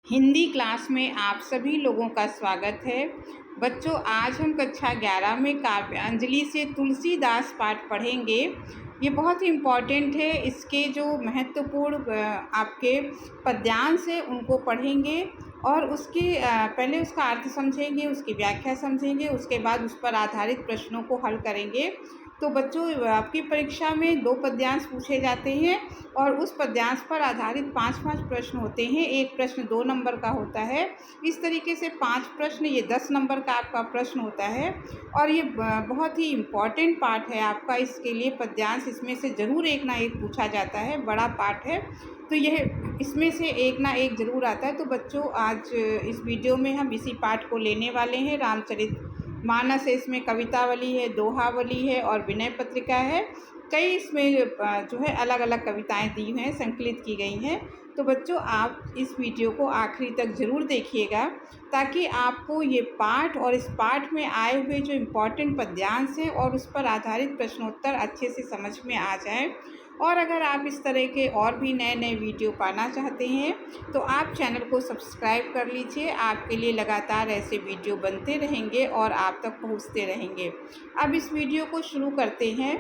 Hindi class में आप सभी लोगों का स्वागत है। बच्चों, आज हम कक्षा 11 में काव्यांजलि से तुलसीदास पाठ पढ़ेंगे। ये बहुत ही इम्पॉर्टेंट है। इसके जो महत्वपूर्ण आपके पद्यांश हैं उनको पढ़ेंगे और उसकी पहले उसका अर्थ समझेंगे, उसकी व्याख्या समझेंगे, उसके बाद उस पर आधारित प्रश्नों को हल करेंगे। तो बच्चों, आपकी परीक्षा में 2 पद्यांश पूछे जाते हैं और उस पद्यांश पर आधारित 5-5 प्रश्न होते हैं। एक प्रश्न 2 नंबर का होता है। इस तरीके से 5 प्रश्न, ये 10 नंबर का आपका प्रश्न होता है और ये बहुत ही इम्पॉर्टेंट पाठ है आपका। इसके लिए पद्यांश इसमें से ज़रूर एक ना एक पूछा जाता है। बड़ा पाठ है तो यह इसमें से एक ना एक ज़रूर आता है। तो बच्चों, आज इस वीडियो में हम इसी पाठ को लेने वाले हैं। रामचरित मानस है, इसमें कवितावली है, दोहावली है और विनय पत्रिका है। कई इसमें जो है अलग अलग कविताएं दी हैं, संकलित की गई हैं। तो बच्चों, आप इस वीडियो को आखिरी तक ज़रूर देखिएगा ताकि आपको ये पाठ और इस पाठ में आए हुए जो इम्पॉर्टेंट पद्यांश हैं और उस पर आधारित प्रश्नोत्तर अच्छे से समझ में आ जाए। और अगर आप इस तरह के और भी नए नए वीडियो पाना चाहते हैं तो आप चैनल को सब्सक्राइब कर लीजिए। आपके लिए लगातार ऐसे वीडियो बनते रहेंगे और आप तक पहुंचते रहेंगे। अब इस वीडियो को शुरू करते हैं।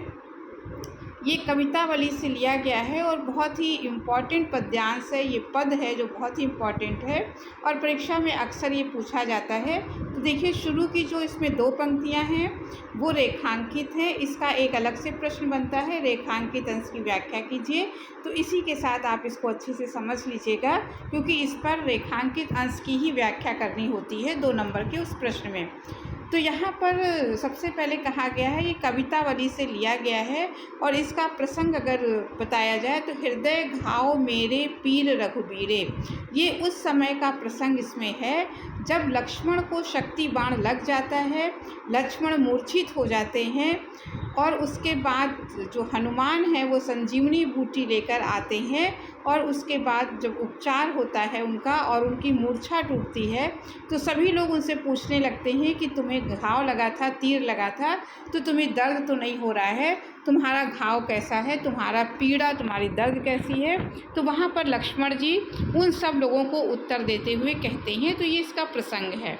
ये कवितावली से लिया गया है और बहुत ही इम्पॉर्टेंट पद्यांश है। ये पद है जो बहुत ही इम्पॉर्टेंट है और परीक्षा में अक्सर ये पूछा जाता है। तो देखिए, शुरू की जो इसमें 2 पंक्तियां हैं वो रेखांकित हैं। इसका एक अलग से प्रश्न बनता है, रेखांकित अंश की व्याख्या कीजिए। तो इसी के साथ आप इसको अच्छे से समझ लीजिएगा क्योंकि इस पर रेखांकित अंश की ही व्याख्या करनी होती है 2 नंबर के उस प्रश्न में। तो यहाँ पर सबसे पहले कहा गया है, ये कवितावली से लिया गया है और इसका प्रसंग अगर बताया जाए तो हृदय घाव मेरे पीर रघुबीरे। ये उस समय का प्रसंग इसमें है जब लक्ष्मण को शक्ति बाण लग जाता है, लक्ष्मण मूर्छित हो जाते हैं और उसके बाद जो हनुमान है वो संजीवनी बूटी लेकर आते हैं और उसके बाद जब उपचार होता है उनका और उनकी मूर्छा टूटती है तो सभी लोग उनसे पूछने लगते हैं कि तुम्हें घाव लगा था, तीर लगा था, तो तुम्हें दर्द तो नहीं हो रहा है? तुम्हारा घाव कैसा है, तुम्हारा पीड़ा, तुम्हारी दर्द कैसी है? तो वहाँ पर लक्ष्मण जी उन सब लोगों को उत्तर देते हुए कहते हैं। तो ये इसका प्रसंग है।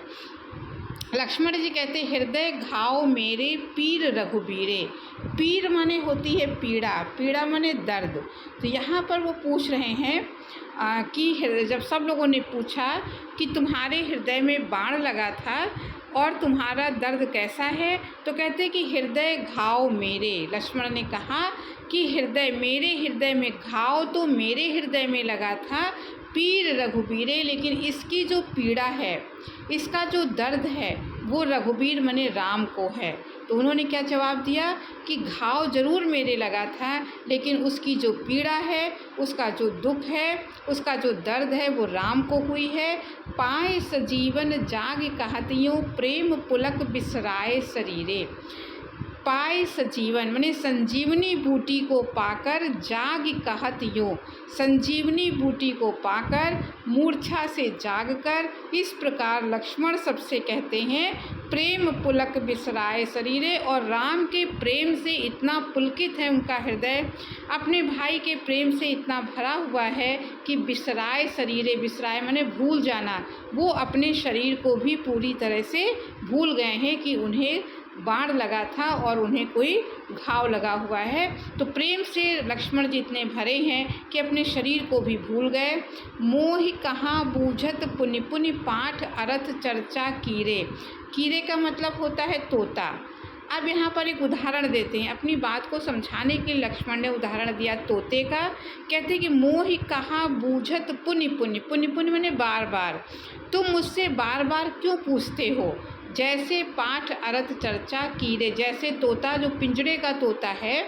लक्ष्मण जी कहते, हृदय घाव मेरे पीर रघुबीरे। पीर माने होती है पीड़ा, पीड़ा माने दर्द। तो यहाँ पर वो पूछ रहे हैं कि जब सब लोगों ने पूछा कि तुम्हारे हृदय में बाण लगा था और तुम्हारा दर्द कैसा है, तो कहते कि हृदय घाव मेरे। लक्ष्मण ने कहा कि मेरे हृदय में घाव तो मेरे हृदय में लगा था, पीर रघुबीरे, लेकिन इसकी जो पीड़ा है, इसका जो दर्द है वो रघुबीर मने राम को है। तो उन्होंने क्या जवाब दिया कि घाव जरूर मेरे लगा था लेकिन उसकी जो पीड़ा है, उसका जो दुख है, उसका जो दर्द है वो राम को हुई है। पाए सजीवन जाग कहतियों, प्रेम पुलक बिसराए शरीरे। पाए सजीवन माने संजीवनी बूटी को पाकर, जाग कहत यूं, संजीवनी बूटी को पाकर मूर्छा से जागकर इस प्रकार लक्ष्मण सबसे कहते हैं, प्रेम पुलक बिसराए शरीरे। और राम के प्रेम से इतना पुलकित है उनका हृदय, अपने भाई के प्रेम से इतना भरा हुआ है कि बिसराए शरीरे, बिसराए माने भूल जाना, वो अपने शरीर को भी पूरी तरह से भूल गए हैं कि उन्हें बाण लगा था और उन्हें कोई घाव लगा हुआ है। तो प्रेम से लक्ष्मण जी इतने भरे हैं कि अपने शरीर को भी भूल गए। मोहि कहाँ बूझत पुनि पुनि पाठ अरथ चर्चा कीरे। कीरे का मतलब होता है तोता। अब यहाँ पर एक उदाहरण देते हैं, अपनी बात को समझाने के लिए लक्ष्मण ने उदाहरण दिया तोते का। कहते कि मोहि कहाँ बूझत पुनि पुनि, पुनि पुनि माने बार बार, तुम मुझसे बार बार क्यों पूछते हो? जैसे पाठ अर्थ चर्चा कीरे, जैसे तोता जो पिंजड़े का तोता है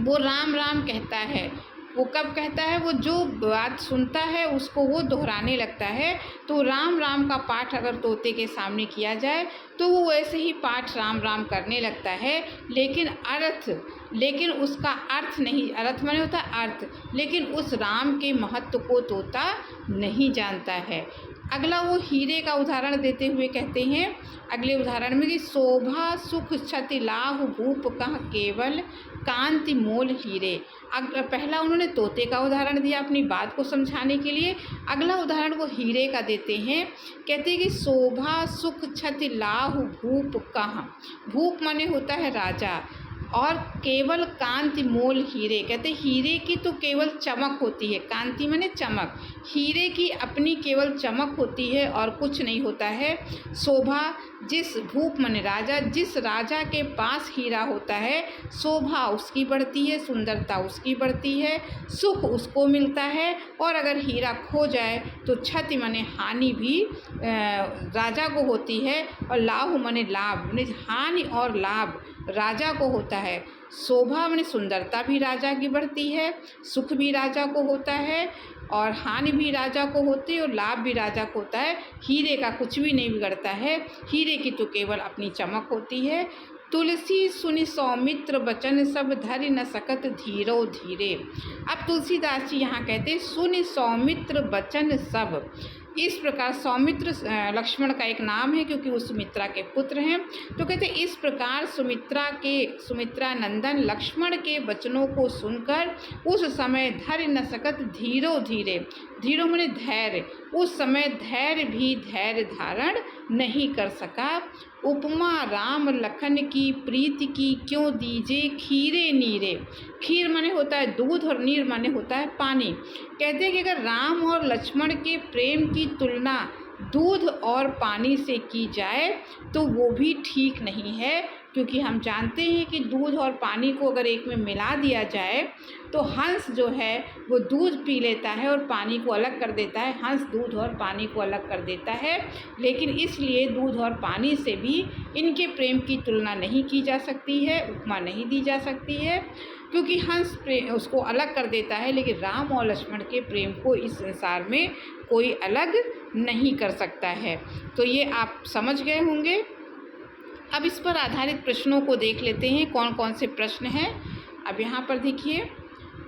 वो राम राम कहता है। वो कब कहता है? वो जो बात सुनता है उसको वो दोहराने लगता है। तो राम राम का पाठ अगर तोते के सामने किया जाए तो वो वैसे ही पाठ राम राम करने लगता है, लेकिन उसका अर्थ नहीं, अर्थ माने होता है अर्थ, लेकिन उस राम के महत्व को तोता नहीं जानता है। अगला वो हीरे का उदाहरण देते हुए कहते हैं अगले उदाहरण में कि शोभा सुख क्षति लाहु भूप कह केवल, कांति मोल हीरे। पहला उन्होंने तोते का उदाहरण दिया अपनी बात को समझाने के लिए। अगला उदाहरण वो हीरे का देते हैं। कहते हैं कि शोभा सुख छति लाहु भूप कहाँ। भूप माने होता है राजा, और केवल कांति मोल हीरे। कहते हीरे की तो केवल चमक होती है, कांति माने चमक, हीरे की अपनी केवल चमक होती है और कुछ नहीं होता है। शोभा, जिस भूप माने राजा, जिस राजा के पास हीरा होता है शोभा उसकी बढ़ती है, सुंदरता उसकी बढ़ती है, सुख उसको मिलता है। और अगर हीरा खो जाए तो क्षति माने हानि भी राजा को होती है, और लाभ माने लाभ, माने हानि और लाभ राजा को होता है। शोभा माने सुंदरता भी राजा की बढ़ती है, सुख भी राजा को होता है, और हानि भी राजा को होती है, और लाभ भी राजा को होता है। हीरे का कुछ भी नहीं बिगड़ता है, हीरे की तो केवल अपनी चमक होती है। तुलसी सुनि सौमित्र बचन सब धरि न सकत धीरो धीरे। अब तुलसीदास जी यहाँ कहते हैं सुनि सौमित्र बचन सब। इस प्रकार सौमित्र लक्ष्मण का एक नाम है क्योंकि वो सुमित्रा के पुत्र हैं। तो कहते इस प्रकार सुमित्रा नंदन लक्ष्मण के वचनों को सुनकर उस समय धैर्य न सकत धीरो धीरे। धीरो माने धैर्य, उस समय धैर्य भी धैर्य धारण नहीं कर सका। उपमा राम लखन की प्रीति की क्यों दीजे खीरे नीरे। खीर माने होता है दूध और नीर माने होता है पानी। कहते हैं कि अगर राम और लक्ष्मण के प्रेम की तुलना दूध और पानी से की जाए तो वो भी ठीक नहीं है, क्योंकि हम जानते हैं कि दूध और पानी को अगर एक में मिला दिया जाए तो हंस जो है वो दूध पी लेता है और पानी को अलग कर देता है, हंस दूध और पानी को अलग कर देता है। लेकिन इसलिए दूध और पानी से भी इनके प्रेम की तुलना नहीं की जा सकती है, उपमा नहीं दी जा सकती है, क्योंकि हंस उसको अलग कर देता है, लेकिन राम और लक्ष्मण के प्रेम को इस संसार में कोई अलग नहीं कर सकता है। तो ये आप समझ गए होंगे। अब इस पर आधारित प्रश्नों को देख लेते हैं, कौन कौन से प्रश्न हैं। अब यहाँ पर देखिए,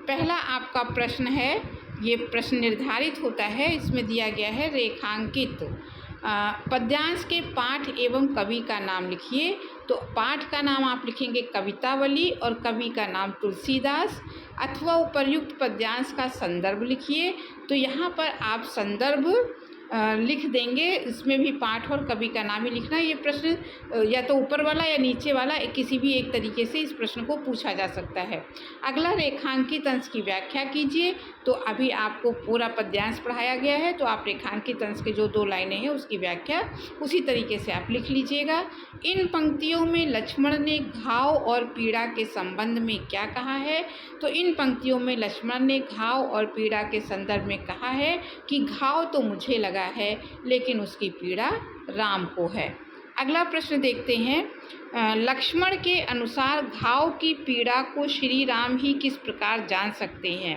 पहला आपका प्रश्न है, ये प्रश्न निर्धारित होता है, इसमें दिया गया है रेखांकित पद्यांश के पाठ एवं कवि का नाम लिखिए। तो पाठ का नाम आप लिखेंगे कवितावली और कवि का नाम तुलसीदास, अथवा उपर्युक्त पद्यांश का संदर्भ लिखिए। तो यहाँ पर आप संदर्भ लिख देंगे, इसमें भी पाठ और कवि का नाम ही लिखना। ये प्रश्न या तो ऊपर वाला या नीचे वाला किसी भी एक तरीके से इस प्रश्न को पूछा जा सकता है। अगला रेखांकित अंश की व्याख्या कीजिए। तो अभी आपको पूरा पद्यांश पढ़ाया गया है, तो आप रेखांकित अंश के जो 2 लाइनें हैं उसकी व्याख्या उसी तरीके से आप लिख लीजिएगा। इन पंक्तियों में लक्ष्मण ने घाव और पीड़ा के संबंध में क्या कहा है। तो इन पंक्तियों में लक्ष्मण ने घाव और पीड़ा के संदर्भ में कहा है कि घाव तो मुझे लगा है लेकिन उसकी पीड़ा राम को है। अगला प्रश्न देखते हैं, लक्ष्मण के अनुसार घाव की पीड़ा को श्री राम ही किस प्रकार जान सकते हैं।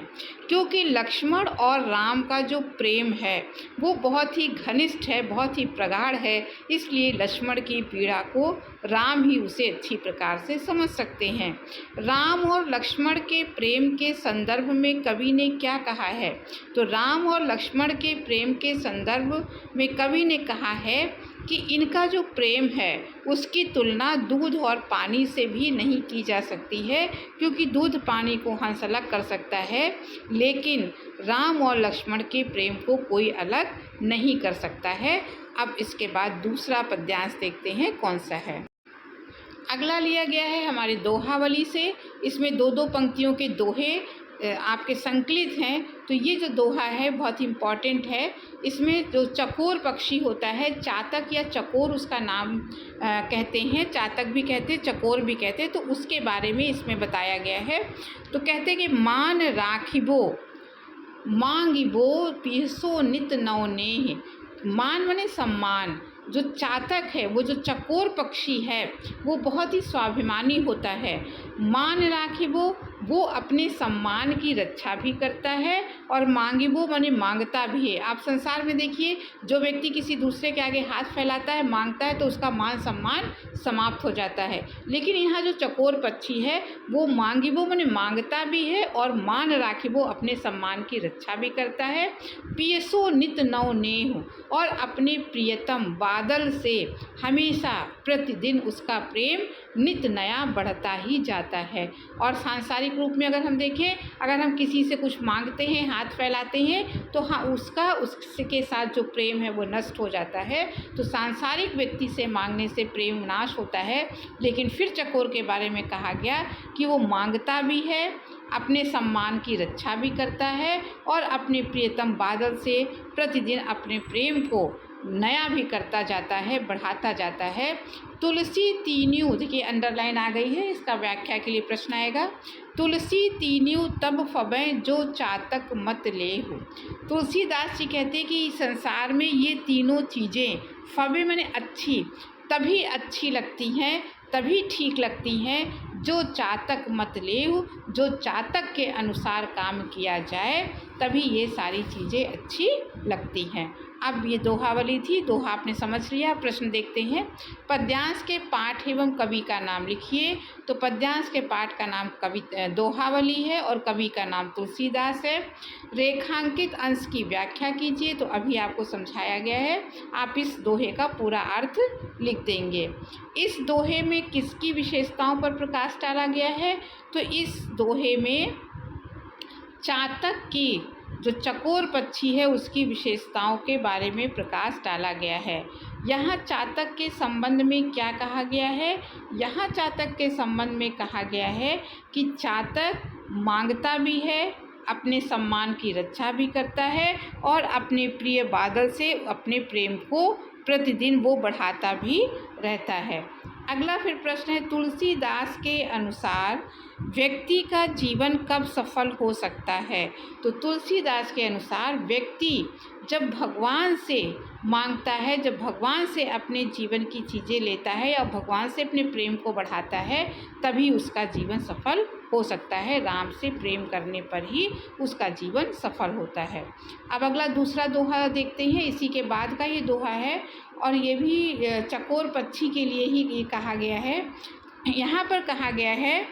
क्योंकि लक्ष्मण और राम का जो प्रेम है वो बहुत ही घनिष्ठ है, बहुत ही प्रगाढ़ है, इसलिए लक्ष्मण की पीड़ा को राम ही उसे अच्छी प्रकार से समझ सकते हैं। राम और लक्ष्मण के प्रेम के संदर्भ में कवि ने क्या कहा है। तो राम और लक्ष्मण के प्रेम के संदर्भ में कवि ने कहा है कि इनका जो प्रेम है उसकी तुलना दूध और पानी से भी नहीं की जा सकती है, क्योंकि दूध पानी को हंस अलग कर सकता है लेकिन राम और लक्ष्मण के प्रेम को कोई अलग नहीं कर सकता है। अब इसके बाद दूसरा पद्यांश देखते हैं कौन सा है। अगला लिया गया है हमारे दोहावली से। इसमें 2-2 पंक्तियों के दोहे आपके संकलित हैं। तो ये जो दोहा है बहुत इम्पॉर्टेंट है। इसमें जो चकोर पक्षी होता है, चातक या चकोर उसका नाम कहते हैं, चातक भी कहते हैं, चकोर भी कहते हैं, तो उसके बारे में इसमें बताया गया है। तो कहते हैं कि मान राखिबो मांगिबो पीसो नित नौनेह। मान माने सम्मान। जो चातक है, वो जो चकोर पक्षी है, वो बहुत ही स्वाभिमानी होता है। मान राखिबो वो अपने सम्मान की रक्षा भी करता है और मांगिबो माने मांगता भी है। आप संसार में देखिए, जो व्यक्ति किसी दूसरे के आगे हाथ फैलाता है, मांगता है, तो उसका मान सम्मान समाप्त हो जाता है। लेकिन यहाँ जो चकोर पक्षी है वो मांगिबो माने मांगता भी है और मान राखिबो अपने सम्मान की रक्षा भी करता है। पियसो नित नव नेह, और अपने प्रियतम बादल से हमेशा प्रतिदिन उसका प्रेम नित नया बढ़ता ही जाता है। और सांसारिक रूप में अगर हम देखें, अगर हम किसी से कुछ मांगते हैं, हाथ फैलाते हैं, तो हाँ उसके साथ जो प्रेम है वो नष्ट हो जाता है। तो सांसारिक व्यक्ति से मांगने से प्रेम नाश होता है। लेकिन फिर चकोर के बारे में कहा गया कि वो मांगता भी है, अपने सम्मान की रक्षा भी करता है और अपने प्रियतम बादल से प्रतिदिन अपने प्रेम को नया भी करता जाता है, बढ़ाता जाता है। तुलसी तीन्यू, देखिए अंडरलाइन आ गई है, इसका व्याख्या के लिए प्रश्न आएगा। तुलसी तीन्यू तब फबें जो चातक मत ले हो। तुलसीदास जी कहते हैं कि संसार में ये तीनों चीज़ें फबे माने अच्छी, तभी अच्छी लगती हैं, तभी ठीक लगती हैं जो चातक मत ले हो, जो चातक के अनुसार काम किया जाए, तभी ये सारी चीज़ें अच्छी लगती हैं। अब ये दोहावली थी, दोहा आपने समझ लिया। प्रश्न देखते हैं। पद्यांश के पाठ एवं कवि का नाम लिखिए। तो पद्यांश के पाठ का नाम दोहावली है और कवि का नाम तुलसीदास है। रेखांकित अंश की व्याख्या कीजिए। तो अभी आपको समझाया गया है, आप इस दोहे का पूरा अर्थ लिख देंगे। इस दोहे में किसकी विशेषताओं पर प्रकाश डाला गया है? तो इस दोहे में चातक की, जो चकोर पक्षी है, उसकी विशेषताओं के बारे में प्रकाश डाला गया है। यहाँ चातक के संबंध में क्या कहा गया है? यहाँ चातक के संबंध में कहा गया है कि चातक मांगता भी है, अपने सम्मान की रक्षा भी करता है और अपने प्रिय बादल से अपने प्रेम को प्रतिदिन वो बढ़ाता भी रहता है। अगला फिर प्रश्न है, तुलसीदास के अनुसार व्यक्ति का जीवन कब सफल हो सकता है? तो तुलसीदास के अनुसार व्यक्ति जब भगवान से मांगता है, जब भगवान से अपने जीवन की चीज़ें लेता है या भगवान से अपने प्रेम को बढ़ाता है, तभी उसका जीवन सफल हो सकता है। राम से प्रेम करने पर ही उसका जीवन सफल होता है। अब अगला दूसरा दोहा देखते हैं, इसी के बाद का ये दोहा है और ये भी चकोर पक्षी के लिए ही ये कहा गया है। यहाँ पर कहा गया है,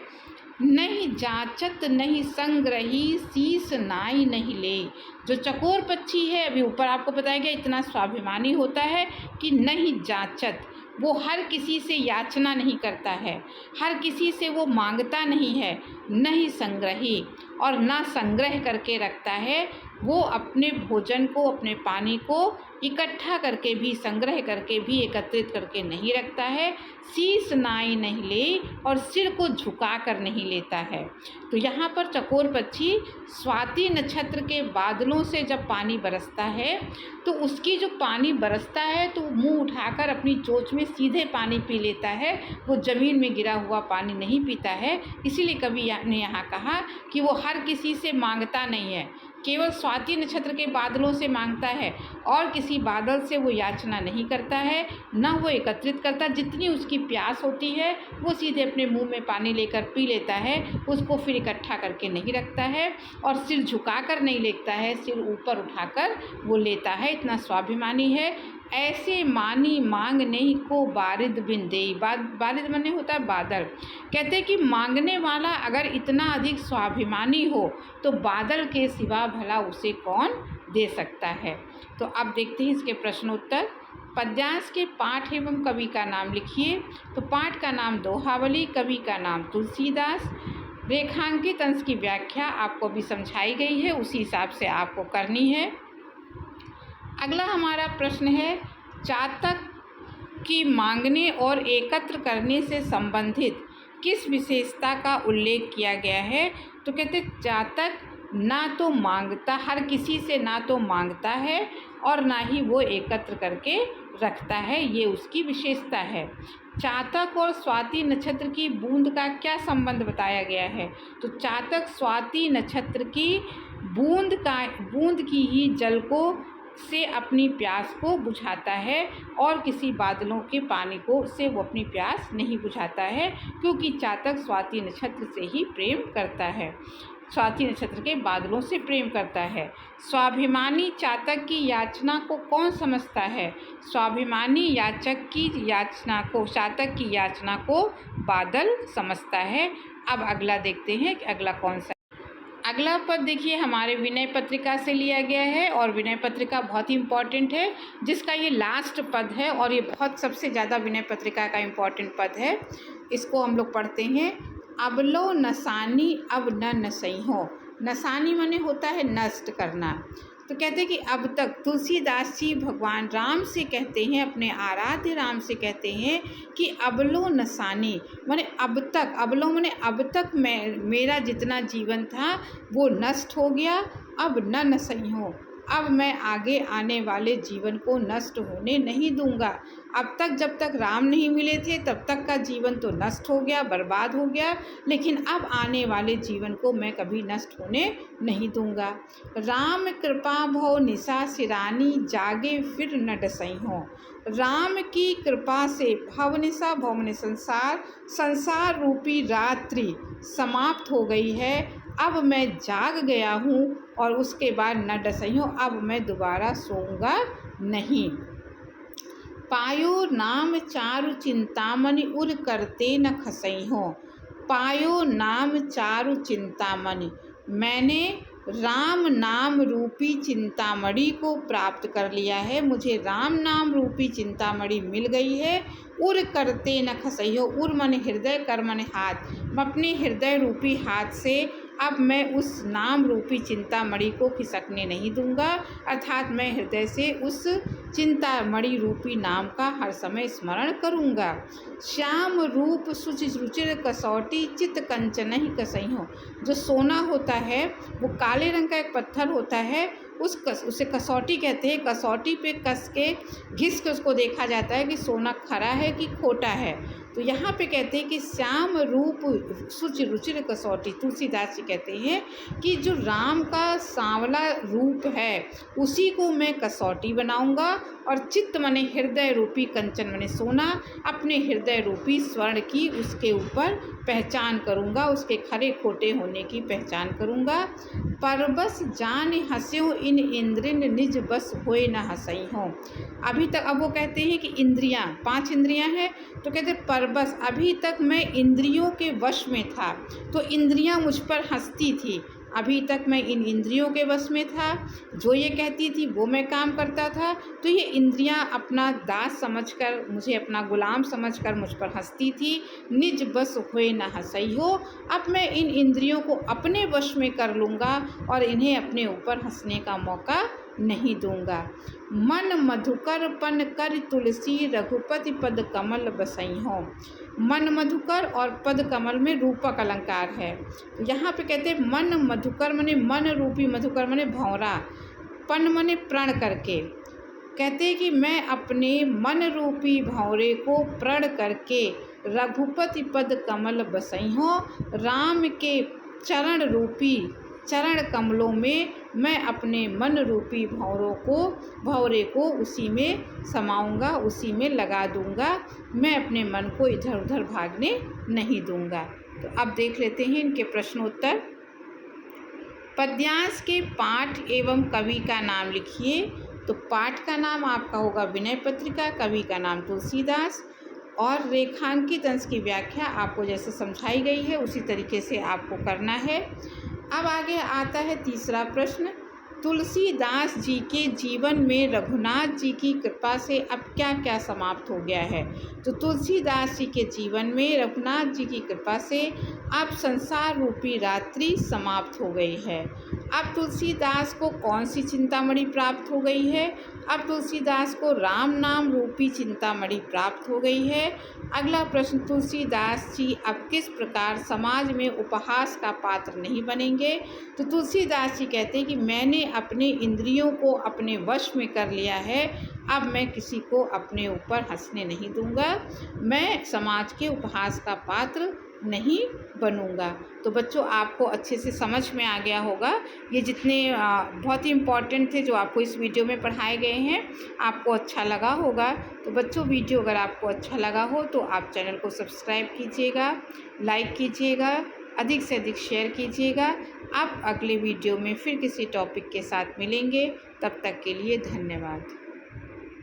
नहीं जाचत नहीं संग्रही शीस नाई नहीं ले। जो चकोर पक्षी है, अभी ऊपर आपको बताया गया, इतना स्वाभिमानी होता है कि नहीं जाचत, वो हर किसी से याचना नहीं करता है, हर किसी से वो मांगता नहीं है, नहीं संग्रही और ना संग्रह करके रखता है। वो अपने भोजन को, अपने पानी को इकट्ठा करके भी, संग्रह करके भी, एकत्रित करके नहीं रखता है। शीस नाई नहीं ले और सिर को झुका कर नहीं लेता है। तो यहाँ पर चकोर पक्षी स्वाति नक्षत्र के बादलों से जब पानी बरसता है, तो उसकी जो पानी बरसता है तो मुंह उठाकर अपनी चोंच में सीधे पानी पी लेता है, वो ज़मीन में गिरा हुआ पानी नहीं पीता है। इसीलिए कवि ने यहाँ कहा कि वो हर किसी से मांगता नहीं है, केवल स्वाति नक्षत्र के बादलों से मांगता है और किसी बादल से वो याचना नहीं करता है, ना वो एकत्रित करता। जितनी उसकी प्यास होती है वो सीधे अपने मुंह में पानी लेकर पी लेता है, उसको फिर इकट्ठा करके नहीं रखता है और सिर झुकाकर नहीं लेता है, सिर ऊपर उठाकर वो लेता है। इतना स्वाभिमानी है। ऐसे मानी मांग नहीं को बारिद बिन देई। बारिद माने होता है बादल। कहते हैं कि मांगने वाला अगर इतना अधिक स्वाभिमानी हो तो बादल के सिवा भला उसे कौन दे सकता है। तो अब देखते हैं इसके प्रश्नोत्तर। पद्यांश के पाठ एवं कवि का नाम लिखिए। तो पाठ का नाम दोहावली, कवि का नाम तुलसीदास। रेखांकित अंश की व्याख्या आपको भी समझाई गई है, उसी हिसाब से आपको करनी है। अगला हमारा प्रश्न है, चातक की मांगने और एकत्र करने से संबंधित किस विशेषता का उल्लेख किया गया है? तो कहते चातक ना तो मांगता, हर किसी से ना तो मांगता है और ना ही वो एकत्र करके रखता है, ये उसकी विशेषता है। चातक और स्वाति नक्षत्र की बूंद का क्या संबंध बताया गया है? तो चातक स्वाति नक्षत्र की बूंद की ही जल को से अपनी प्यास को बुझाता है और किसी बादलों के पानी को से वो अपनी प्यास नहीं बुझाता है, क्योंकि चातक स्वाति नक्षत्र से ही प्रेम करता है, स्वाति नक्षत्र के बादलों से प्रेम करता है। स्वाभिमानी चातक की याचना को कौन समझता है? स्वाभिमानी याचक की याचना को, चातक की याचना को बादल समझता है। अब अगला देखते हैं कि अगला कौन सा। अगला पद देखिए हमारे विनय पत्रिका से लिया गया है और विनय पत्रिका बहुत ही इम्पॉर्टेंट है, जिसका ये लास्ट पद है और ये बहुत सबसे ज़्यादा विनय पत्रिका का इम्पॉर्टेंट पद है। इसको हम लोग पढ़ते हैं। अबलो नसानी अब न नसई हो। नसानी माने होता है नष्ट करना। तो कहते हैं कि अब तक तुलसीदास जी भगवान राम से कहते हैं, अपने आराध्य राम से कहते हैं कि अबलो नसानी माने अब तक, अबलो माने अब तक मेरा जितना जीवन था वो नष्ट हो गया, अब न नसई हो। अब मैं आगे आने वाले जीवन को नष्ट होने नहीं दूंगा। अब तक जब तक राम नहीं मिले थे तब तक का जीवन तो नष्ट हो गया, बर्बाद हो गया, लेकिन अब आने वाले जीवन को मैं कभी नष्ट होने नहीं दूंगा। राम कृपा भव निशा सिरानी जागे फिर न डसई हो। राम की कृपा से भवनिशा, भवने संसार, संसार रूपी रात्रि समाप्त हो गई है। अब मैं जाग गया हूँ और उसके बाद न डसई हूँ, अब मैं दोबारा सोऊंगा नहीं। पायो नाम चारु चिंतामणि उर करते न खसई हो। पायो नाम चारु चिंतामणि, मैंने राम नाम रूपी चिंतामणि को प्राप्त कर लिया है, मुझे राम नाम रूपी चिंतामणि मिल गई है। उर करते न खसई हो। उर मन हृदय, कर मन हाथ। मैं अपने हृदय रूपी हाथ से अब मैं उस नाम रूपी चिंतामणि को खिसकने नहीं दूंगा, अर्थात मैं हृदय से उस चिंतामणि रूपी नाम का हर समय स्मरण करूंगा। श्याम रूप सुच रुचिर कसौटी चित कंचन ही कसई हो। जो सोना होता है वो काले रंग का एक पत्थर होता है, उसे कसौटी कहते हैं। कसौटी पे कस के घिस के उसको देखा जाता है कि सोना खरा है कि खोटा है। तो यहाँ पे कहते हैं कि श्याम रूप सुच रुचिर कसौटी, तुलसीदास जी कहते हैं कि जो राम का सांवला रूप है उसी को मैं कसौटी बनाऊंगा और चित्त मने हृदय रूपी कंचन मने सोना, अपने हृदय रूपी स्वर्ण की उसके ऊपर पहचान करूंगा, उसके खरे खोटे होने की पहचान करूंगा। परबस जान हंस्यो इन इंद्रिन निज बस होए न हंसई हो। अभी तक अब वो कहते हैं कि इंद्रियां, 5 इंद्रियां हैं, तो कहते परबस, अभी तक मैं इंद्रियों के वश में था तो इंद्रियां मुझ पर हंसती थी। अभी तक मैं इन इंद्रियों के वश में था, जो ये कहती थी वो मैं काम करता था, तो ये इंद्रियां अपना दास समझकर, मुझे अपना गुलाम समझकर मुझ पर हंसती थी। निज बस होए न हंसई हो। अब मैं इन इंद्रियों को अपने वश में कर लूँगा और इन्हें अपने ऊपर हंसने का मौका नहीं दूंगा। मन मधुकर पन कर तुलसी रघुपति पद कमल बसई हो। मन मधुकर और पद कमल में रूपक अलंकार है। तो यहाँ पे कहते हैं मन मधुकर मने मन रूपी, मधुकर मने भंवरा, पन मने प्रण करके। कहते हैं कि मैं अपने मन रूपी भंवरे को प्रण करके रघुपति पद कमल बसई हो। राम के चरण रूपी चरण कमलों में मैं अपने मन रूपी भंवरे को उसी में समाऊंगा, उसी में लगा दूंगा। मैं अपने मन को इधर उधर भागने नहीं दूंगा। तो अब देख लेते हैं इनके प्रश्नोत्तर। पद्यांश के पाठ एवं कवि का नाम लिखिए। तो पाठ का नाम आपका होगा विनय पत्रिका, कवि का नाम तुलसीदास, और रेखांकित अंश की व्याख्या आपको जैसे समझाई गई है उसी तरीके से आपको करना है। अब आगे आता है तीसरा प्रश्न। तुलसीदास जी के जीवन में रघुनाथ जी की कृपा से अब क्या क्या समाप्त हो गया है? तो तुलसीदास जी के जीवन में रघुनाथ जी की कृपा से अब संसार रूपी रात्रि समाप्त हो गई है। अब तुलसीदास को कौन सी चिंतामणि प्राप्त हो गई है? अब तुलसीदास को राम नाम रूपी चिंतामणि प्राप्त हो गई है। अगला प्रश्न, तुलसीदास जी अब किस प्रकार समाज में उपहास का पात्र नहीं बनेंगे? तो तुलसीदास जी कहते हैं कि मैंने अपने इंद्रियों को अपने वश में कर लिया है, अब मैं किसी को अपने ऊपर हंसने नहीं दूंगा, मैं समाज के उपहास का पात्र नहीं बनूँगा। तो बच्चों आपको अच्छे से समझ में आ गया होगा ये जितने बहुत ही इम्पॉर्टेंट थे जो आपको इस वीडियो में पढ़ाए गए हैं, आपको अच्छा लगा होगा। तो बच्चों वीडियो अगर आपको अच्छा लगा हो तो आप चैनल को सब्सक्राइब कीजिएगा, लाइक कीजिएगा, अधिक से अधिक शेयर कीजिएगा। आप अगले वीडियो में फिर किसी टॉपिक के साथ मिलेंगे, तब तक के लिए धन्यवाद।